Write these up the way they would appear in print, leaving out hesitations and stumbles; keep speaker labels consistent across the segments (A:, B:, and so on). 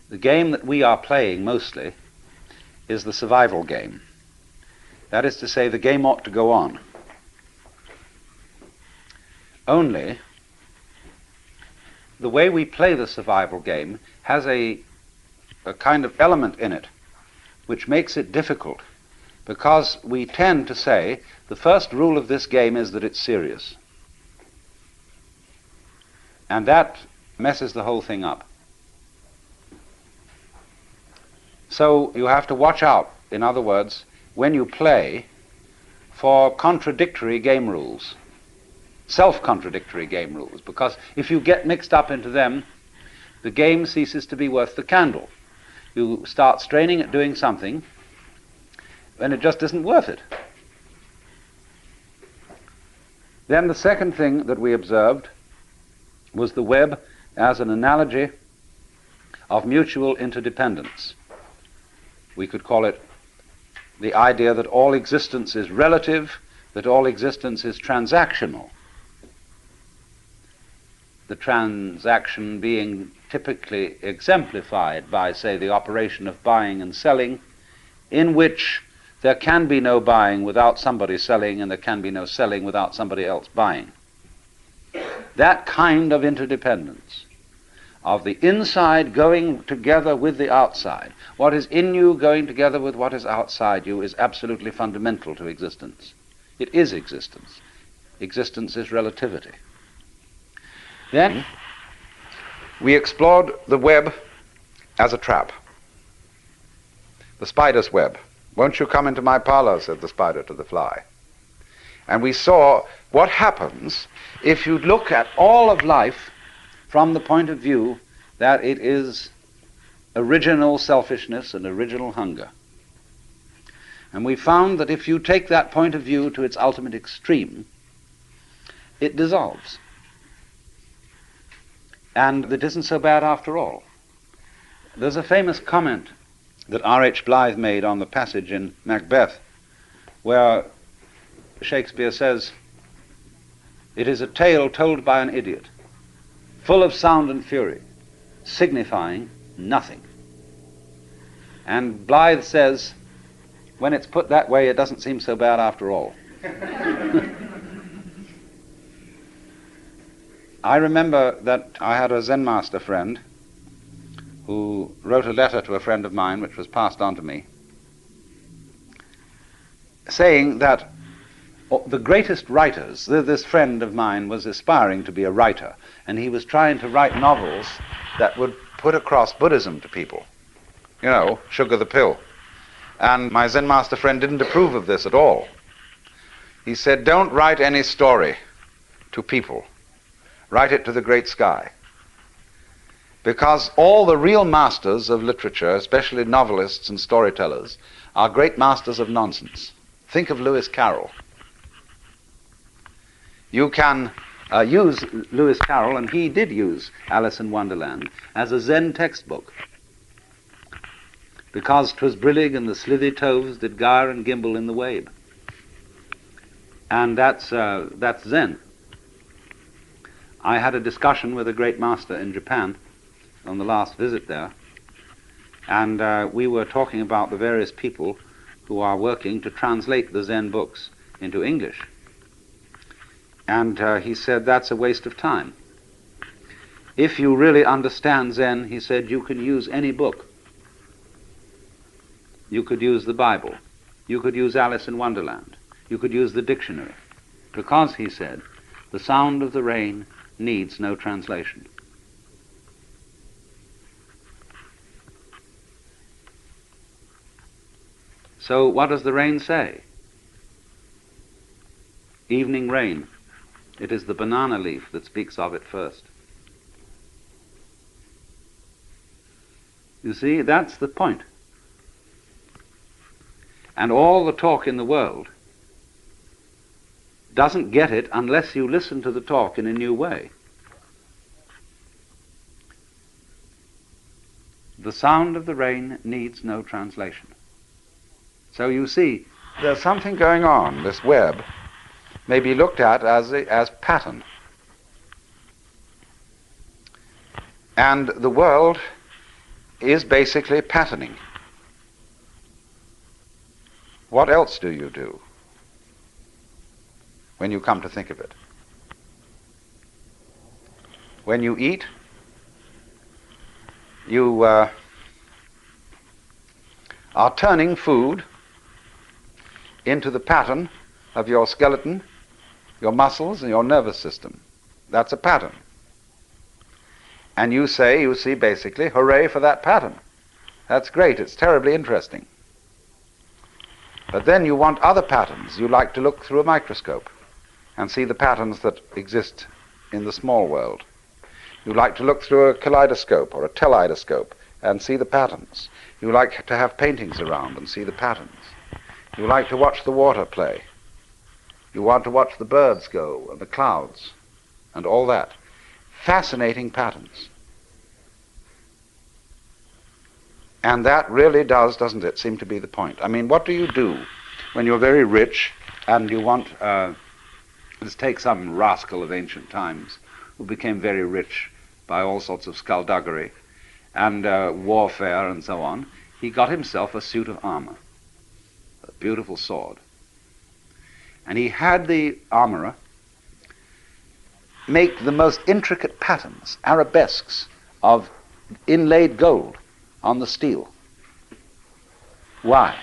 A: The game that we are playing mostly is the survival game. That is to say, the game ought to go on. Only, the way we play the survival game has a kind of element in it which makes it difficult, because we tend to say the first rule of this game is that it's serious. And that messes the whole thing up. So you have to watch out, in other words, when you play, for contradictory game rules, self-contradictory game rules, because if you get mixed up into them, the game ceases to be worth the candle. You start straining at doing something, and it just isn't worth it. Then the second thing that we observed was the web as an analogy of mutual interdependence. We could call it the idea that all existence is relative, that all existence is transactional. The transaction being typically exemplified by, say, the operation of buying and selling, in which there can be no buying without somebody selling, and there can be no selling without somebody else buying. That kind of interdependence, of the inside going together with the outside, what is in you going together with what is outside you, is absolutely fundamental to existence. It is existence. Existence is relativity. Then we explored the web as a trap, the spider's web. "Won't you come into my parlor?" said the spider to the fly. And we saw what happens if you look at all of life from the point of view that it is original selfishness and original hunger. And we found that if you take that point of view to its ultimate extreme, it dissolves. And it isn't so bad after all. There's a famous comment that R.H. Blythe made on the passage in Macbeth, where Shakespeare says, "It is a tale told by an idiot, full of sound and fury, signifying nothing." And Blythe says, when it's put that way, it doesn't seem so bad after all. I remember that I had a Zen master friend who wrote a letter to a friend of mine, which was passed on to me, saying that the greatest writers, this friend of mine was aspiring to be a writer, and he was trying to write novels that would put across Buddhism to people. You know, sugar the pill. And my Zen master friend didn't approve of this at all. He said, "Don't write any story to people. Write it to the great sky." Because all the real masters of literature, especially novelists and storytellers, are great masters of nonsense. Think of Lewis Carroll. You can use Lewis Carroll, and he did use Alice in Wonderland, as a Zen textbook. Because 'twas brillig and the slithy toves did gyre and gimble in the wabe. And that's Zen. I had a discussion with a great master in Japan on the last visit there, and we were talking about the various people who are working to translate the Zen books into English. And he said, that's a waste of time. If you really understand Zen, he said, you can use any book. You could use the Bible. You could use Alice in Wonderland. You could use the dictionary. Because, he said, the sound of the rain needs no translation. So what does the rain say? Evening rain. It is the banana leaf that speaks of it first. You see, that's the point. And all the talk in the world doesn't get it unless you listen to the talk in a new way. The sound of the rain needs no translation. So you see, there's something going on. This web may be looked at as pattern. And the world is basically patterning. What else do you do when you come to think of it? When you eat, you are turning food into the pattern of your skeleton, your muscles, and your nervous system. That's a pattern. And you see basically, hooray for that pattern. That's great, it's terribly interesting. But then you want other patterns. You like to look through a microscope and see the patterns that exist in the small world. You like to look through a kaleidoscope or a teleidoscope and see the patterns. You like to have paintings around and see the patterns. You like to watch the water play. You want to watch the birds go and the clouds and all that. Fascinating patterns. And that really does, doesn't it, seem to be the point. I mean, what do you do when you're very rich and you want, let's take some rascal of ancient times who became very rich by all sorts of skullduggery and warfare and so on. He got himself a suit of armor, a beautiful sword. And he had the armorer make the most intricate patterns, arabesques of inlaid gold on the steel. Why?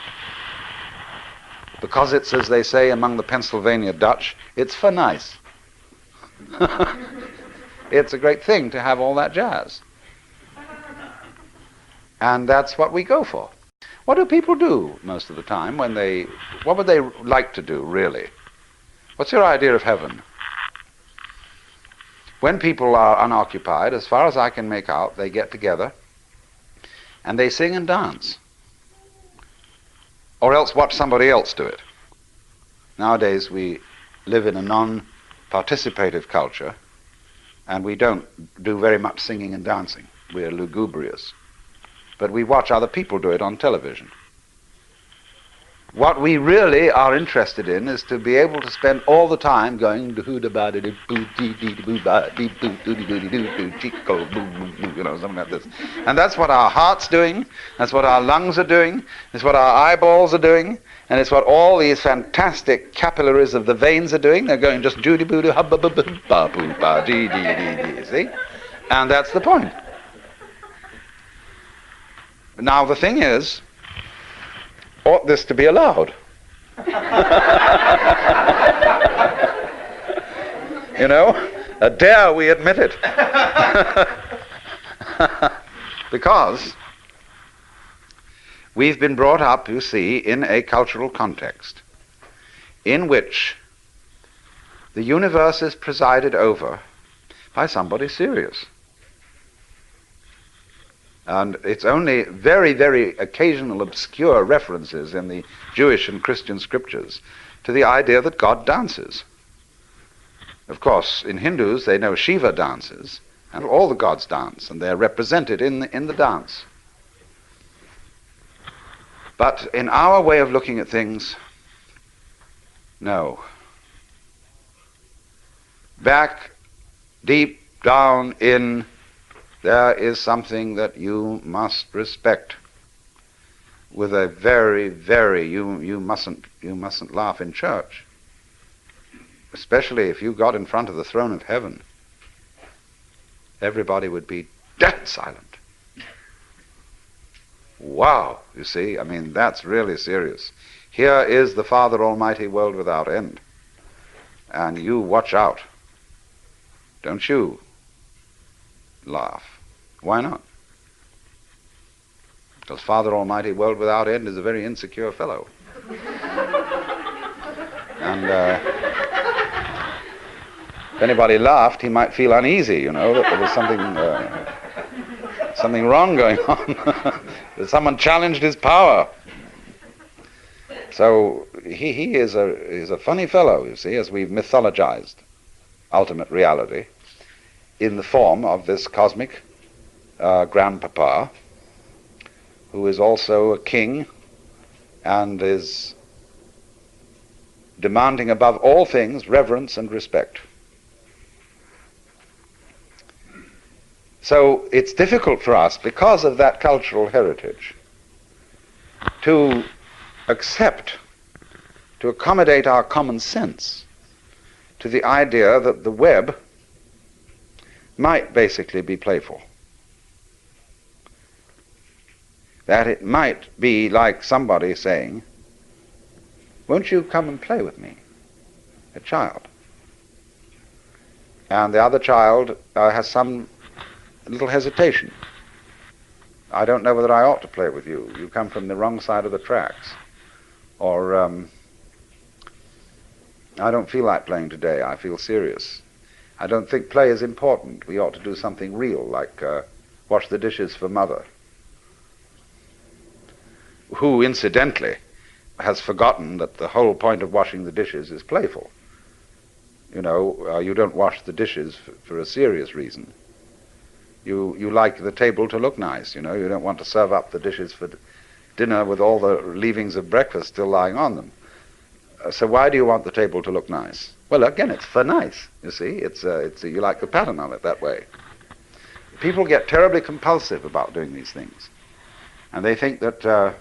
A: Because it's, as they say among the Pennsylvania Dutch, it's for nice. It's a great thing to have all that jazz. And that's what we go for. What do people do most of the time when what would they like to do, really? What's your idea of heaven? When people are unoccupied, as far as I can make out, they get together and they sing and dance. Or else watch somebody else do it. Nowadays we live in a non-participative culture and we don't do very much singing and dancing. We are lugubrious. But we watch other people do it on television. What we really are interested in is to be able to spend all the time going, you know, something like this. And that's what our heart's doing, that's what our lungs are doing, it's what our eyeballs are doing, and it's what all these fantastic capillaries of the veins are doing. They're going just doody-boo-doo, hubba-boo-ba-dee-dee-dee-dee, see? And that's the point. Now the thing is, ought this to be allowed? You know, dare we admit it? Because we've been brought up, you see, in a cultural context in which the universe is presided over by somebody serious. And it's only very, very occasional obscure references in the Jewish and Christian scriptures to the idea that God dances. Of course, in Hindus, they know Shiva dances, and all the gods dance, and they're represented in the dance. But in our way of looking at things, no. Back, deep down in, there is something that you must respect with a very, very, you mustn't laugh in church. Especially if you got in front of the throne of heaven. Everybody would be dead silent. Wow, you see, I mean, that's really serious. Here is the Father Almighty, world without end. And you watch out. Don't you laugh. Why not? Because Father Almighty, world without end is a very insecure fellow. And if anybody laughed, he might feel uneasy, you know, that there was something wrong going on. That someone challenged his power. So he is a funny fellow, you see, as we've mythologized ultimate reality in the form of this cosmic grandpapa, who is also a king and is demanding above all things reverence and respect. So it's difficult for us, because of that cultural heritage, to accept, to accommodate our common sense to the idea that the web might basically be playful. That it might be like somebody saying, "Won't you come and play with me?" A child. And the other child has some little hesitation. "I don't know whether I ought to play with you. You come from the wrong side of the tracks." Or, "I don't feel like playing today. I feel serious. I don't think play is important. We ought to do something real, like wash the dishes for mother." Who, incidentally, has forgotten that the whole point of washing the dishes is playful. You know, you don't wash the dishes for a serious reason. You like the table to look nice, you know. You don't want to serve up the dishes for dinner with all the leavings of breakfast still lying on them. So why do you want the table to look nice? Well, again, it's for nice, you see. You like the pattern of it that way. People get terribly compulsive about doing these things. And they think that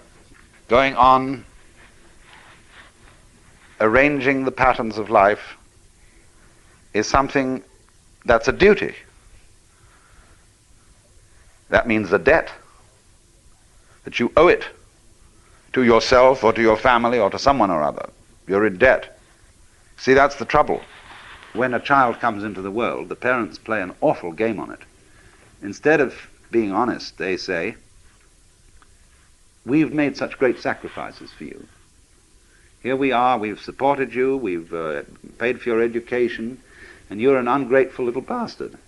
A: going on arranging the patterns of life is something that's a duty. That means a debt, that you owe it to yourself or to your family or to someone or other. You're in debt. See, that's the trouble. When a child comes into the world, the parents play an awful game on it. Instead of being honest, they say, "We've made such great sacrifices for you. Here we are, we've supported you, we've paid for your education, and you're an ungrateful little bastard."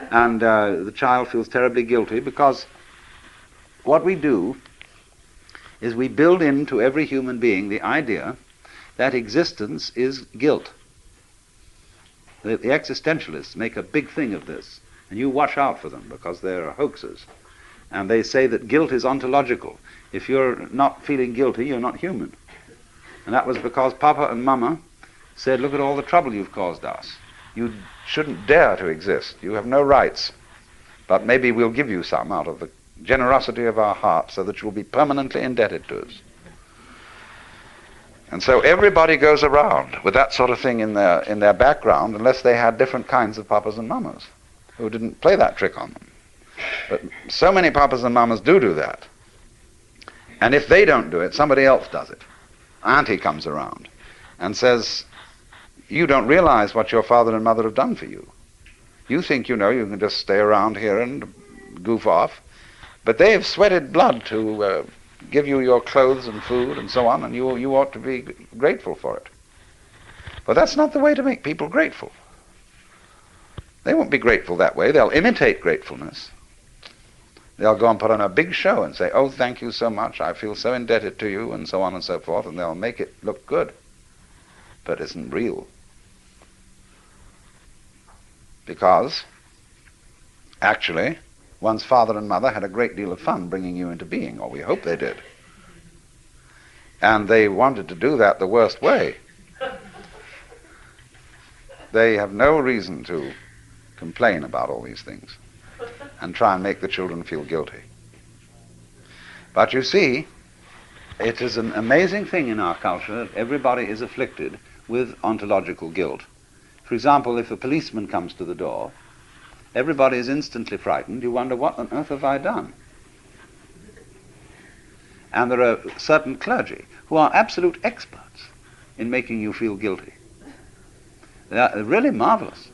A: And the child feels terribly guilty, because what we do is we build into every human being the idea that existence is guilt. The existentialists make a big thing of this, and you watch out for them, because they're hoaxers. And they say that guilt is ontological. If you're not feeling guilty, you're not human. And that was because Papa and Mama said, "Look at all the trouble you've caused us. You shouldn't dare to exist. You have no rights. But maybe we'll give you some out of the generosity of our heart, so that you'll be permanently indebted to us." And so everybody goes around with that sort of thing in their background, unless they had different kinds of papas and mamas who didn't play that trick on them. But so many papas and mamas do that. And if they don't do it, somebody else does it. Auntie comes around and says, "You don't realize what your father and mother have done for you. You think, you know, you can just stay around here and goof off, but they have sweated blood to give you your clothes and food and so on, and you ought to be grateful for it." But that's not the way to make people grateful. They won't be grateful that way. They'll imitate gratefulness. They'll go and put on a big show and say, "Oh, thank you so much, I feel so indebted to you," and so on and so forth, and they'll make it look good, but it isn't real. Because, actually, one's father and mother had a great deal of fun bringing you into being, or we hope they did. And they wanted to do that the worst way. They have no reason to complain about all these things and try and make the children feel guilty. But you see, it is an amazing thing in our culture that everybody is afflicted with ontological guilt. For example, if a policeman comes to the door, everybody is instantly frightened. You wonder, what on earth have I done? And there are certain clergy who are absolute experts in making you feel guilty. They are really marvelous.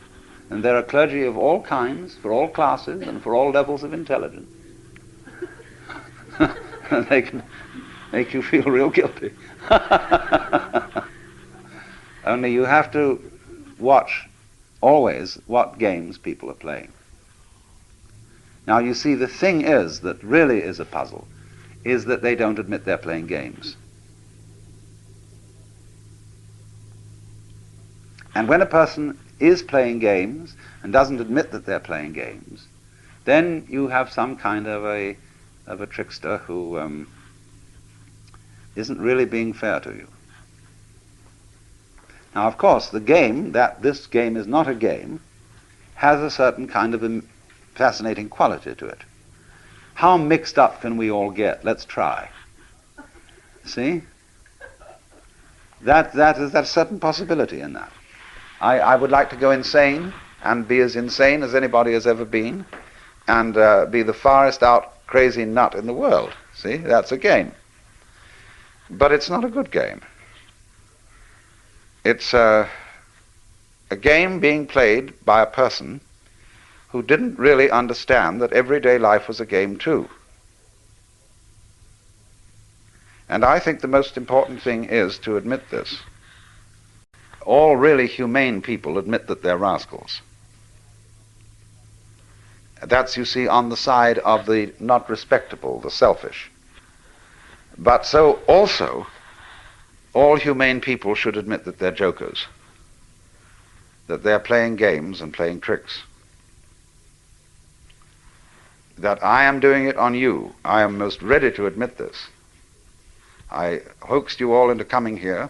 A: And there are clergy of all kinds, for all classes, and for all levels of intelligence. And they can make you feel real guilty. Only you have to watch always what games people are playing. Now you see, the thing is that really is a puzzle, is that they don't admit they're playing games. And when a person is playing games and doesn't admit that they're playing games, then you have some kind of a trickster who isn't really being fair to you. Now, of course, the game, that this game is not a game, has a certain kind of fascinating quality to it. How mixed up can we all get? Let's try. See? That's a certain possibility in that. I would like to go insane and be as insane as anybody has ever been and be the farthest out crazy nut in the world. See? That's a game. But it's not a good game. It's a game being played by a person who didn't really understand that everyday life was a game too. And I think the most important thing is to admit this. All really humane people admit that they're rascals. That's, you see, on the side of the not respectable, the selfish. But so also, all humane people should admit that they're jokers, that they're playing games and playing tricks. That I am doing it on you. I am most ready to admit this. I hoaxed you all into coming here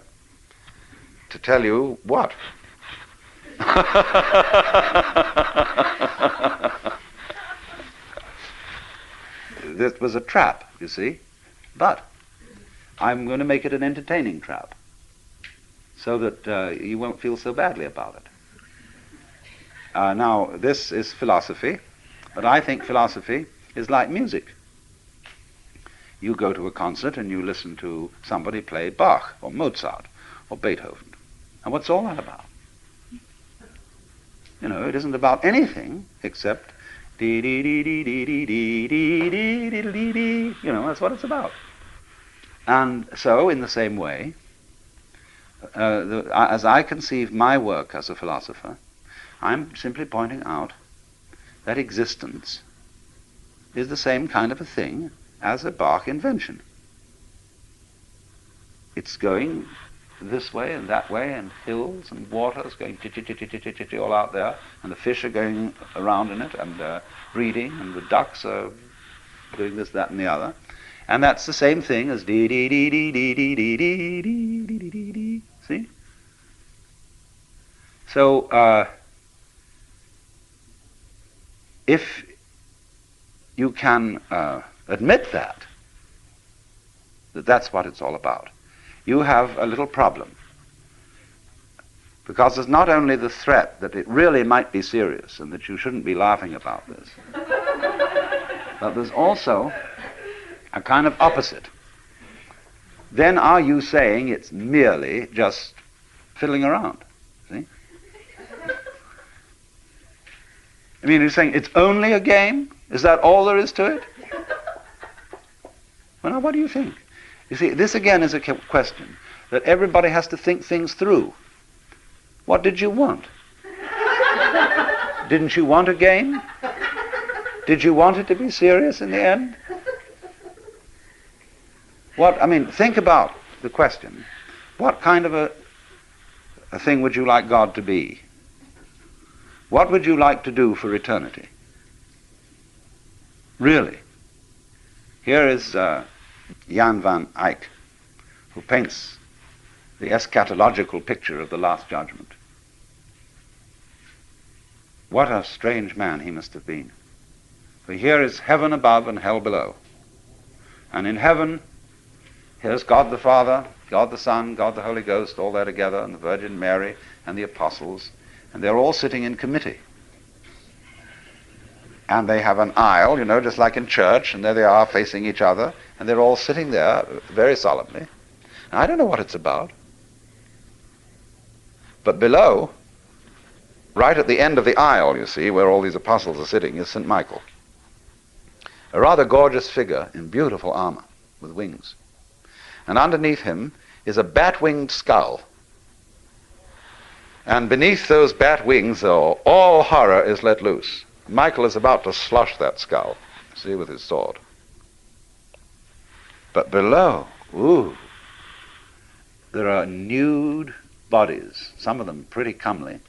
A: to tell you what? This was a trap, you see, but I'm going to make it an entertaining trap so that you won't feel so badly about it. Now, this is philosophy, but I think philosophy is like music. You go to a concert and you listen to somebody play Bach or Mozart or Beethoven. And what's all that about? You know, it isn't about anything except dee dee dee dee dee dee dee dee dee dee dee dee. You know, that's what it's about. And so, in the same way, as I conceive my work as a philosopher, I'm simply pointing out that existence is the same kind of a thing as a Bach invention. It's going this way and that way, and hills and waters going all out there, and the fish are going around in it and breeding, and the ducks are doing this, that, and the other. And that's the same thing as dee dee dee dee dee dee dee dee dee dee dee dee dee. See? So if you can admit that that's what it's all about, you have a little problem. Because there's not only the threat that it really might be serious and that you shouldn't be laughing about this, but there's also a kind of opposite. Then are you saying it's merely just fiddling around? See? I mean, you're saying it's only a game? Is that all there is to it? Well, now, what do you think? You see, this again is a question that everybody has to think things through. What did you want? Didn't you want a game? Did you want it to be serious in the end? Think about the question. What kind of a thing would you like God to be? What would you like to do for eternity? Really? Here is Jan van Eyck, who paints the eschatological picture of the Last Judgment. What a strange man he must have been. For here is heaven above and hell below. And in heaven, here's God the Father, God the Son, God the Holy Ghost, all there together, and the Virgin Mary and the apostles, and they're all sitting in committee. And they have an aisle, you know, just like in church, and there they are facing each other, and they're all sitting there very solemnly. Now, I don't know what it's about. But below, right at the end of the aisle, you see, where all these apostles are sitting, is St. Michael. A rather gorgeous figure in beautiful armor with wings. And underneath him is a bat-winged skull. And beneath those bat wings, though, all horror is let loose. Michael is about to slush that skull, see, with his sword. But below, there are nude bodies, some of them pretty comely,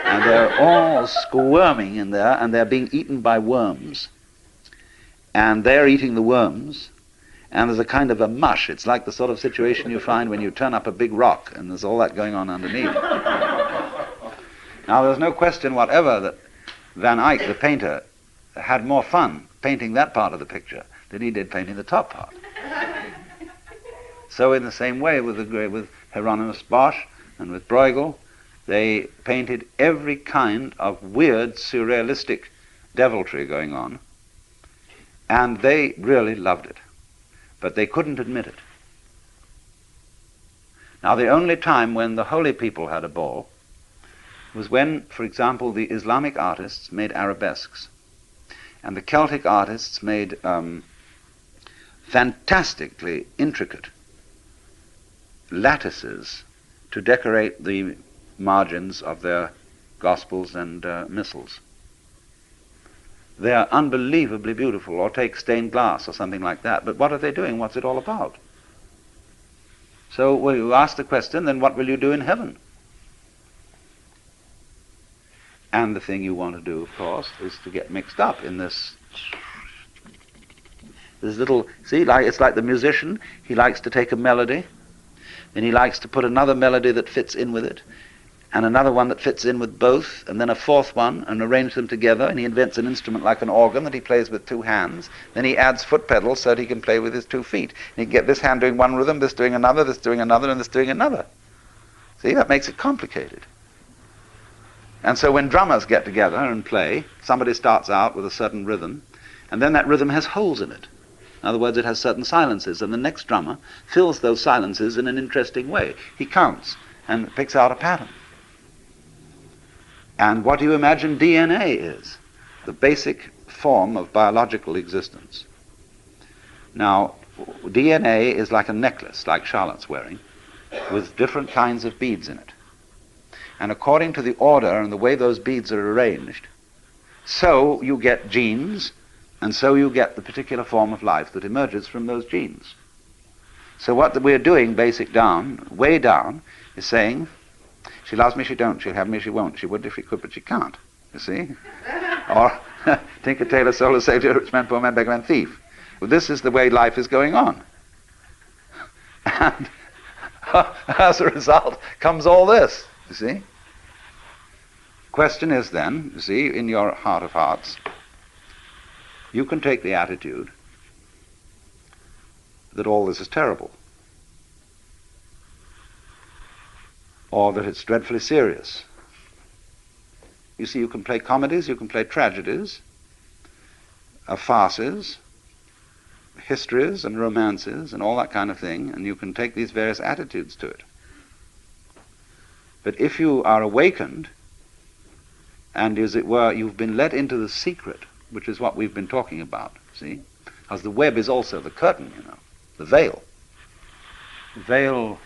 A: and they're all squirming in there, and they're being eaten by worms, and they're eating the worms, and there's a kind of a mush. It's like the sort of situation you find when you turn up a big rock, and there's all that going on underneath. Now, there's no question whatever that Van Eyck, the painter, had more fun painting that part of the picture than he did painting the top part. So in the same way with Hieronymus Bosch and with Bruegel, they painted every kind of weird, surrealistic deviltry going on, and they really loved it, but they couldn't admit it. Now, the only time when the holy people had a ball was when, for example, the Islamic artists made arabesques, and the Celtic artists made fantastically intricate lattices to decorate the margins of their gospels and missals. They are unbelievably beautiful, or take stained glass or something like that. But what are they doing? What's it all about? So we ask the question, then what will you do in heaven? And the thing you want to do, of course, is to get mixed up in this little, see, it's like the musician. He likes to take a melody, then he likes to put another melody that fits in with it, and another one that fits in with both, and then a fourth one, and arrange them together, and he invents an instrument like an organ that he plays with two hands. Then he adds foot pedals so that he can play with his 2 feet. And he can get this hand doing one rhythm, this doing another, this doing another, and this doing another. See, that makes it complicated. And so when drummers get together and play, somebody starts out with a certain rhythm, and then that rhythm has holes in it. In other words, it has certain silences, and the next drummer fills those silences in an interesting way. He counts and picks out a pattern. And what do you imagine DNA is? The basic form of biological existence. Now, DNA is like a necklace, like Charlotte's wearing, with different kinds of beads in it. And according to the order and the way those beads are arranged, so you get genes, and so you get the particular form of life that emerges from those genes. So what we're doing, basic down, way down, is saying, she loves me, she don't. She'll have me, she won't. She would if she could, but she can't. You see? Or Tinker, Tailor, Solar, Savior, Rich Man, Poor Man, Beggar Man, Thief. Well, this is the way life is going on. And as a result comes all this, you see? Question is then, you see, in your heart of hearts, you can take the attitude that all this is terrible, or that it's dreadfully serious. You see, you can play comedies, you can play tragedies, farces, histories and romances and all that kind of thing, and you can take these various attitudes to it. But if you are awakened, and as it were, you've been let into the secret, which is what we've been talking about, see? Because the web is also the curtain, you know, the veil. The veil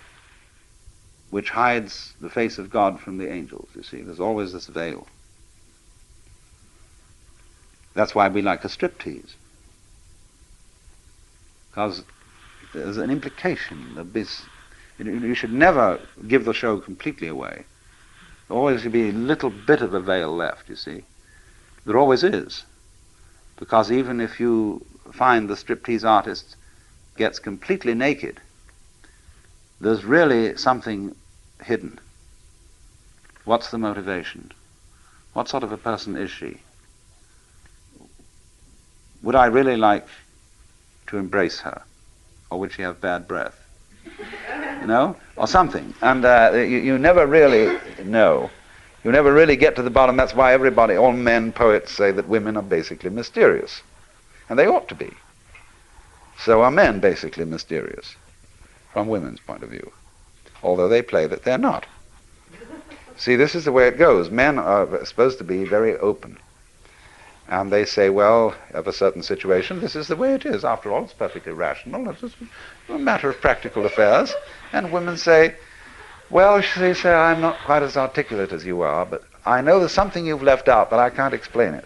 A: which hides the face of God from the angels, you see. There's always this veil. That's why we like a striptease. Because there's an implication of this. You should never give the show completely away. There always should be a little bit of a veil left, you see. There always is. Because even if you find the striptease artist gets completely naked, there's really something hidden. What's the motivation? What sort of a person is she? Would I really like to embrace her? Or would she have bad breath? You know? Or something. And you never really know. You never really get to the bottom. That's why everybody, all men poets, say that women are basically mysterious. And they ought to be. So are men basically mysterious, from women's point of view. Although they play that they're not. See, this is the way it goes. Men are supposed to be very open. And they say, well, of a certain situation, this is the way it is. After all, it's perfectly rational. It's just a matter of practical affairs. And women say, well, they say, I'm not quite as articulate as you are, but I know there's something you've left out, but I can't explain it.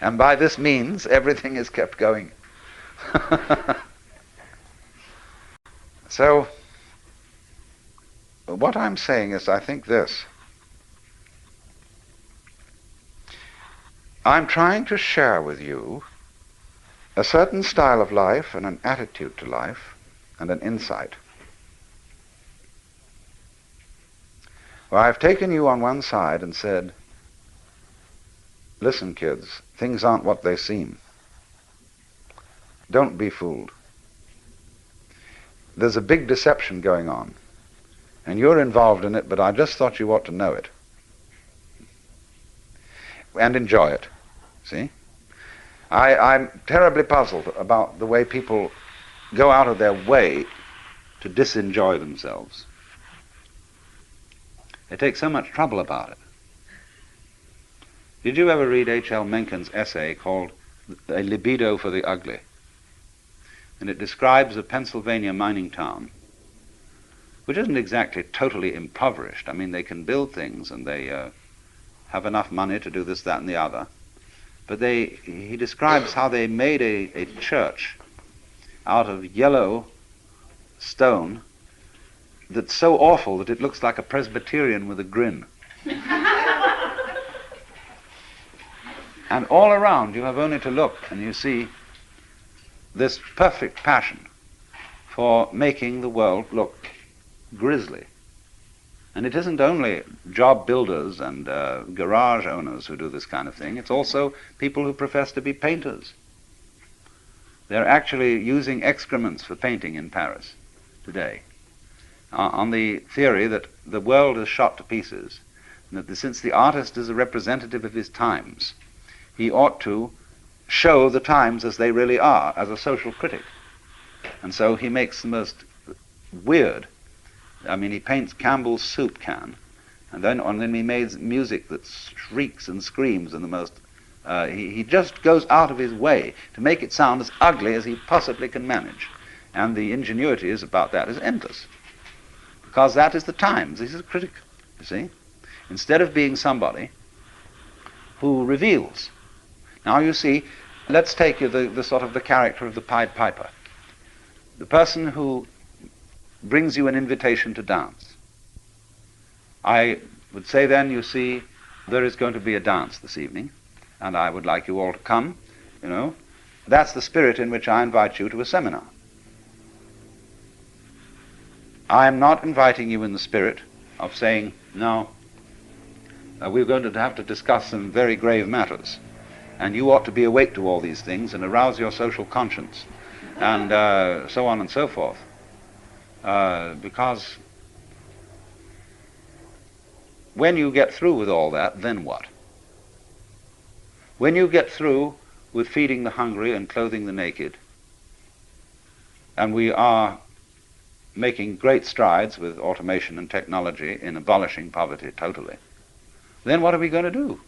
A: And by this means, everything is kept going. So, what I'm saying is, I think this. I'm trying to share with you a certain style of life and an attitude to life and an insight. Well, I've taken you on one side and said,
B: Listen, kids, things aren't what they seem. Don't be fooled. There's a big deception going on, and you're involved in it, but I just thought you ought to know it. And enjoy it, see? I'm terribly puzzled about the way people go out of their way to disenjoy themselves. They take so much trouble about it. Did you ever read H.L. Mencken's essay called A Libido for the Ugly? And it describes a Pennsylvania mining town, which isn't exactly totally impoverished. I mean, they can build things and they have enough money to do this, that, and the other. But he describes how they made a church out of yellow stone that's so awful that it looks like a Presbyterian with a grin. And all around you have only to look and you see this perfect passion for making the world look grisly. And it isn't only job builders and garage owners who do this kind of thing, it's also people who profess to be painters. They're actually using excrements for painting in Paris today, on the theory that the world is shot to pieces, and that since the artist is a representative of his times, he ought to show the times as they really are, as a social critic. And so he makes the most weird, I mean, he paints Campbell's soup can, and then he makes music that shrieks and screams in the most, he just goes out of his way to make it sound as ugly as he possibly can manage. And the ingenuity is about that is endless. Because that is the times. He's a critic, you see. Instead of being somebody who reveals. Now you see, let's take the sort of the character of the Pied Piper. The person who brings you an invitation to dance. I would say then, you see, there is going to be a dance this evening, and I would like you all to come, you know. That's the spirit in which I invite you to a seminar. I am not inviting you in the spirit of saying, no, we're going to have to discuss some very grave matters, and you ought to be awake to all these things and arouse your social conscience, and so on and so forth. Because when you get through with all that, then what? When you get through with feeding the hungry and clothing the naked, and we are making great strides with automation and technology in abolishing poverty totally, then what are we going to do?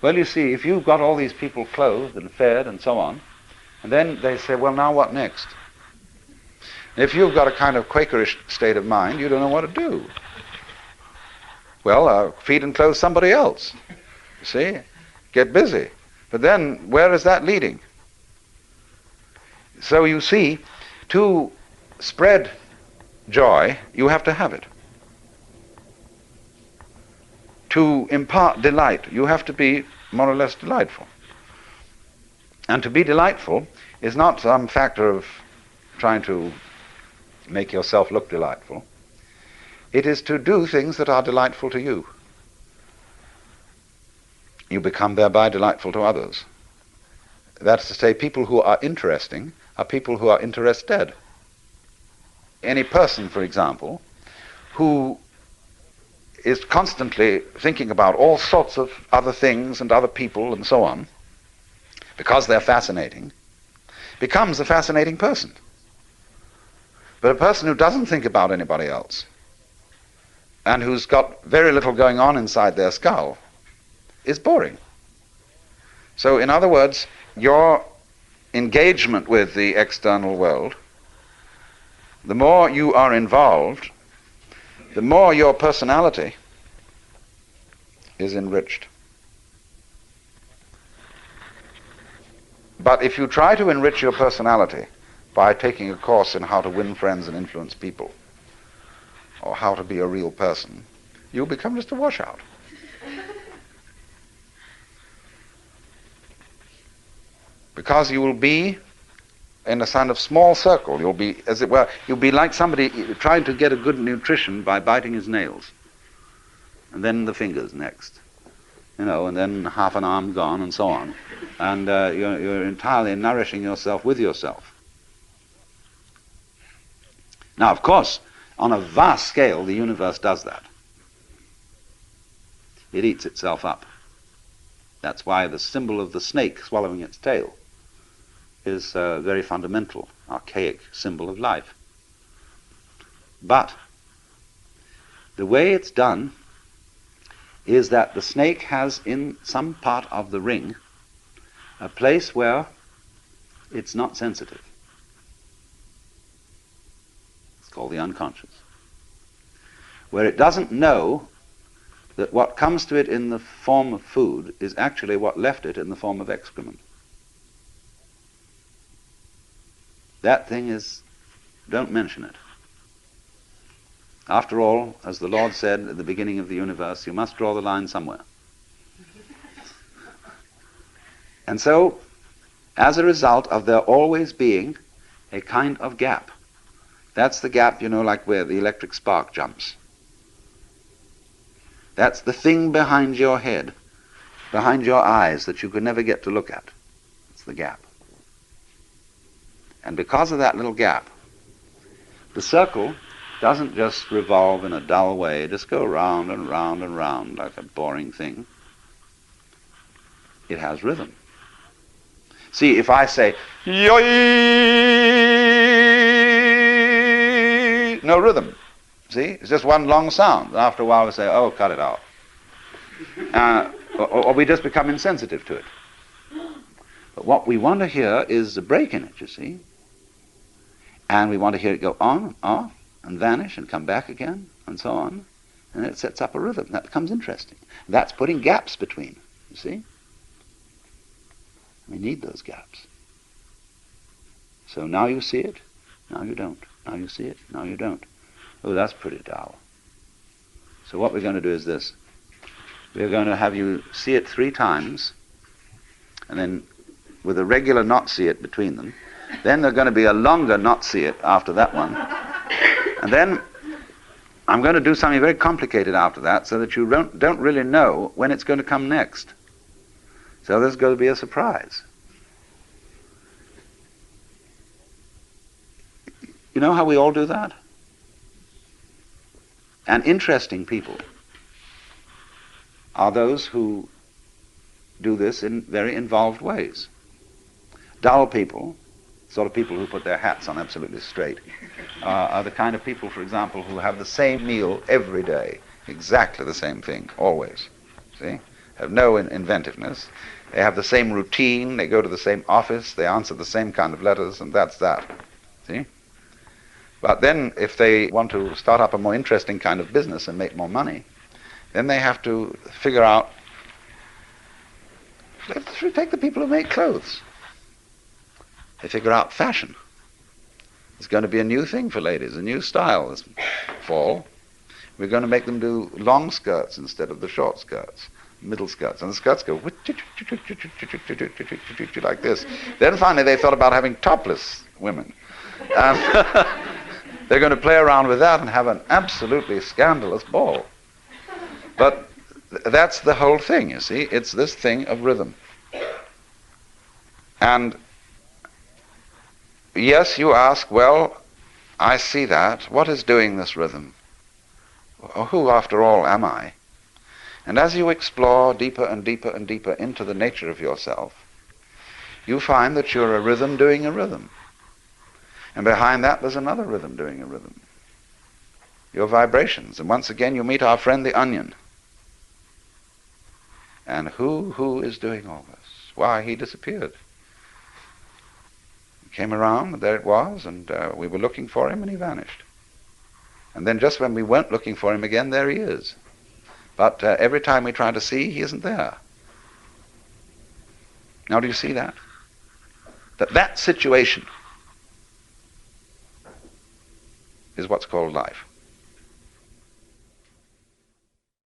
B: Well, you see, if you've got all these people clothed and fed and so on, and then they say, well, now what next? If you've got a kind of Quakerish state of mind, you don't know what to do. Well, feed and clothe somebody else. You see? Get busy. But then, where is that leading? So you see, to spread joy, you have to have it. To impart delight, you have to be more or less delightful. And to be delightful is not some factor of trying to make yourself look delightful. It is to do things that are delightful to you. You become thereby delightful to others. That's to say, people who are interesting are people who are interested. Any person, for example, who is constantly thinking about all sorts of other things and other people and so on, because they're fascinating, becomes a fascinating person. But a person who doesn't think about anybody else, and who's got very little going on inside their skull, is boring. So, in other words, your engagement with the external world, the more you are involved, the more your personality is enriched. But if you try to enrich your personality by taking a course in how to win friends and influence people, or how to be a real person, you'll become just a washout. Because you will be in a kind of small circle. You'll be, as it were, you'll be like somebody trying to get a good nutrition by biting his nails, and then the fingers next. and then half an arm gone and so on. And you're entirely nourishing yourself with yourself. Now, of course, on a vast scale, the universe does that. It eats itself up. That's why the symbol of the snake swallowing its tail is a very fundamental, archaic symbol of life. But the way it's done is that the snake has in some part of the ring a place where it's not sensitive. It's called the unconscious. Where it doesn't know that what comes to it in the form of food is actually what left it in the form of excrement. That thing is, don't mention it. After all, as the Lord said at the beginning of the universe, you must draw the line somewhere. And so, as a result of there always being a kind of gap, that's the gap, like where the electric spark jumps. That's the thing behind your head, behind your eyes, that you could never get to look at. It's the gap. And because of that little gap, the circle doesn't just revolve in a dull way, just go round and round and round like a boring thing. It has rhythm. See, if I say, yoy, no rhythm. See, it's just one long sound. After a while we say, oh, cut it out. Or we just become insensitive to it. But what we want to hear is a break in it, you see. And we want to hear it go on and off and vanish and come back again and so on. And it sets up a rhythm. That becomes interesting. That's putting gaps between, you see. We need those gaps. So now you see it, now you don't. Now you see it, now you don't. Oh, that's pretty dull. So what we're going to do is this. We're going to have you see it 3 times, and then with a regular not see it between them. Then there's going to be a longer not see it after that one. And then I'm going to do something very complicated after that so that you don't really know when it's going to come next. So there's going to be a surprise. You know how we all do that? And interesting people are those who do this in very involved ways. Dull people, sort of people who put their hats on absolutely straight, are the kind of people, for example, who have the same meal every day, exactly the same thing, always. See? Have no inventiveness. They have the same routine, they go to the same office, they answer the same kind of letters, and that's that. See? But then if they want to start up a more interesting kind of business and make more money, then they have to figure out, let's take the people who make clothes. They figure out fashion. It's going to be a new thing for ladies, a new style this fall. We're going to make them do long skirts instead of the short skirts, middle skirts. And the skirts go like this. Then finally they thought about having topless women. They're going to play around with that and have an absolutely scandalous ball. But that's the whole thing, you see. It's this thing of rhythm. And yes, you ask, well, I see that. What is doing this rhythm? Who, after all, am I? And as you explore deeper and deeper and deeper into the nature of yourself, you find that you're a rhythm doing a rhythm. And behind that there's another rhythm doing a rhythm. Your vibrations. And once again you meet our friend the onion. And who is doing all this? Why, he disappeared. He came around, and there it was, and we were looking for him, and he vanished. And then just when we weren't looking for him again, there he is. But every time we try to see, he isn't there. Now do you see that? That situation is what's called life.